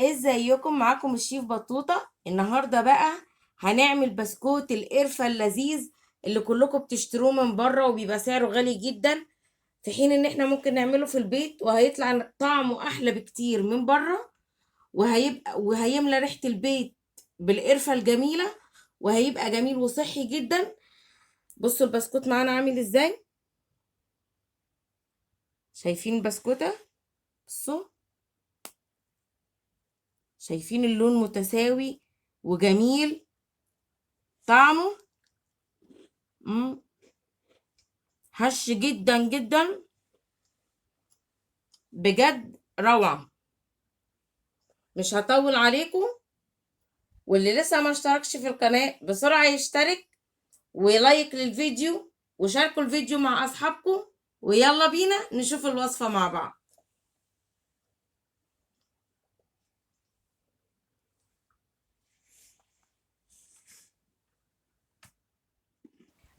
ازيكم؟ معاكم الشيف بطوطة. النهاردة بقى هنعمل بسكوت القرفة اللذيذ اللي كلكم بتشتروه من بره وبيبقى سعره غالي جدا، في حين ان احنا ممكن نعمله في البيت وهيطلع طعمه احلى بكتير من بره، وهيملى ريحة البيت بالقرفة الجميلة، وهيبقى جميل وصحي جدا. بصوا البسكوت معانا عامل ازاي. شايفين البسكوتة؟ بصوا، شايفين اللون متساوي وجميل طعمه. هش جدا جدا، بجد روعة. مش هطول عليكم، واللي لسه ما اشتركش في القناة بسرعة يشترك ولايك للفيديو وشاركوا الفيديو مع اصحابكم، ويلا بينا نشوف الوصفة مع بعض.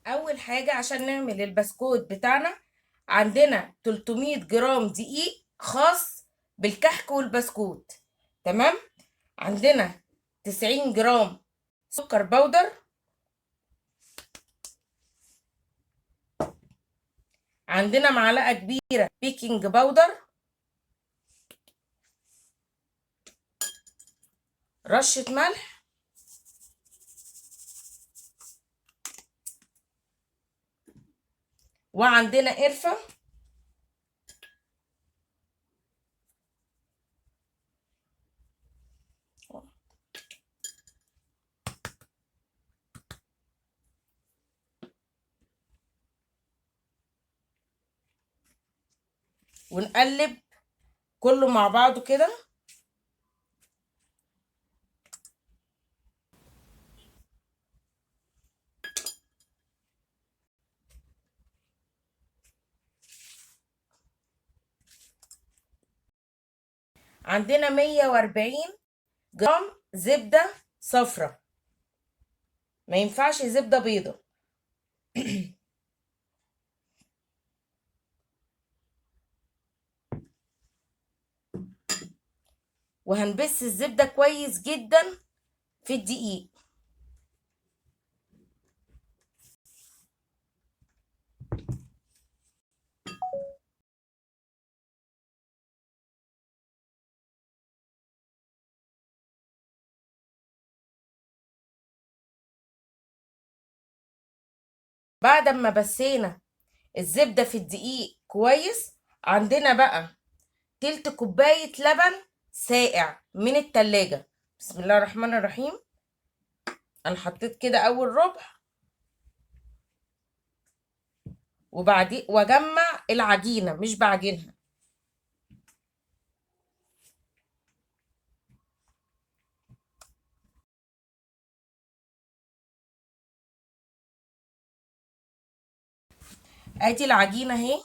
اول حاجة عشان نعمل البسكوت بتاعنا، عندنا 300 جرام دقيق خاص بالكحك والبسكوت. تمام. عندنا 90 جرام سكر بودر، عندنا معلقة كبيرة بيكنج باودر، رشة ملح، وعندنا قرفة، ونقلب كله مع بعضه كده. عندنا 140 جرام زبدة صفرة، ما ينفعش زبدة بيضة. وهنبس الزبدة كويس جدا في الدقيق. بعد ما بسينا الزبدة في الدقيق كويس، عندنا بقى تلت كوباية لبن ساقع من التلاجة. بسم الله الرحمن الرحيم. انا حطيت كده اول ربع، وبعدين واجمع العجينة مش بعجنها. ادي العجينة اهي،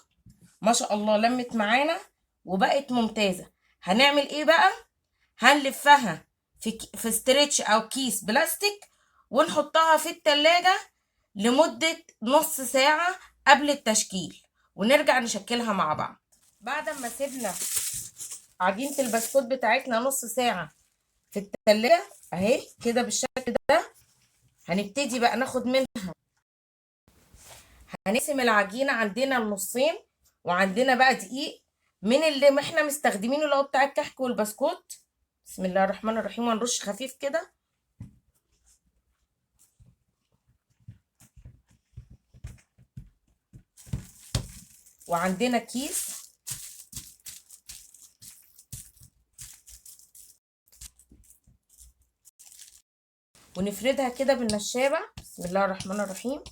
ما شاء الله لمت معانا وبقت ممتازة. هنعمل ايه بقى؟ هنلفها في ستريتش او كيس بلاستيك، ونحطها في التلاجة لمدة نص ساعة قبل التشكيل، ونرجع نشكلها مع بعض. بعد ما سيبنا عجينة البسكوت بتاعتنا نص ساعة في التلاجة اهي كده بالشكل ده، هنبتدي بقى ناخد منها. هنقسم العجينة عندنا النصين، وعندنا بقى دقيق من اللي ما احنا مستخدمينه اللي هو بتاع الكحك والبسكوت. بسم الله الرحمن الرحيم. هنرش خفيف كده، وعندنا كيس، ونفردها كده بالنشابة. بسم الله الرحمن الرحيم.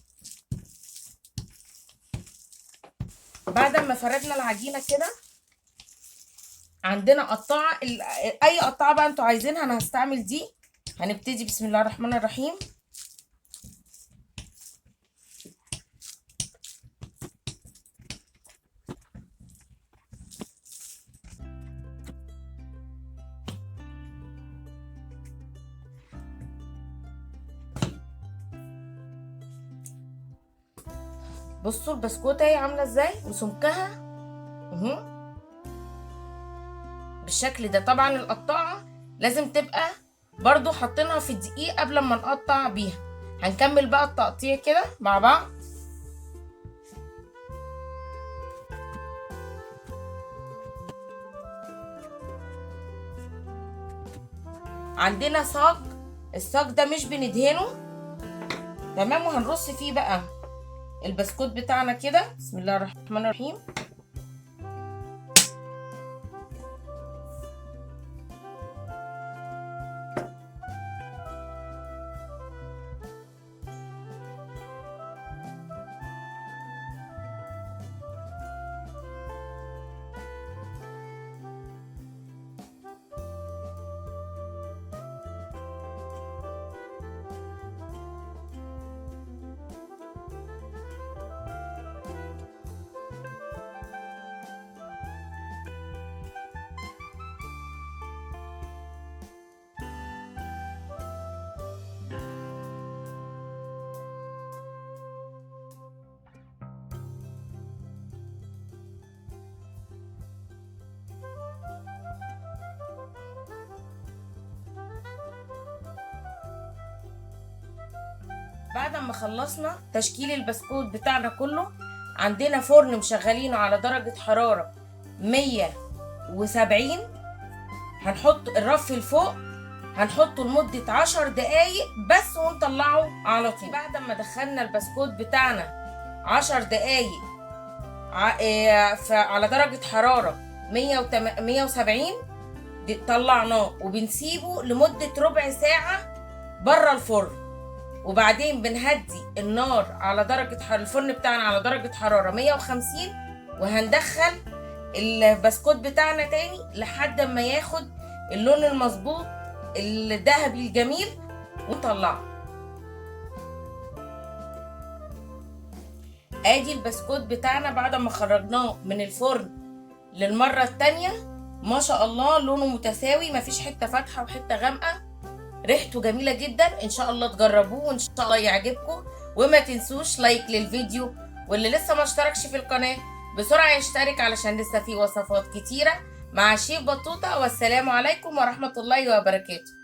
بعد ما فردنا العجينة كده، عندنا قطاعة اي قطاعة بقى انتوا عايزينها، انا هستعمل دي. هنبتدي بسم الله الرحمن الرحيم. بصوا البسكوتة اهي عاملة ازاي وسمكها اهو بالشكل ده. طبعا القطاعة لازم تبقى برضو حاطينها في الدقيق قبل ما نقطع بيها. هنكمل بقى التقطيع كده مع بعض. عندنا صاج، الصاج ده مش بندهنه، تمام. وهنرص فيه بقى البسكوت بتاعنا كده. بسم الله الرحمن الرحيم. بعد ما خلصنا تشكيل البسكوت بتاعنا كله، عندنا فرن مشغلينه على درجة حرارة 170. هنحط الرف الفوق، هنحطه لمدة 10 دقايق بس ونطلعه على طول. بعد ما دخلنا البسكوت بتاعنا 10 دقايق على درجة حرارة 170 طلعناه وبنسيبه لمدة ربع ساعة بره الفرن. وبعدين بنهدي النار على درجة الفرن بتاعنا على درجة حرارة 150، وهندخل البسكوت بتاعنا تاني لحد ما ياخد اللون المظبوط الذهبي الجميل ونطلعه. ادي البسكوت بتاعنا بعد ما خرجناه من الفرن للمرة التانية. ما شاء الله لونه متساوي، مفيش حتة فاتحة وحتة غامقة. ريحته جميلة جدا، ان شاء الله تجربوه وان شاء الله يعجبكم. وما تنسوش لايك للفيديو، واللي لسه ما اشتركش في القناة بسرعة يشترك علشان لسه في وصفات كتيرة مع شيف بطوطة. والسلام عليكم ورحمة الله وبركاته.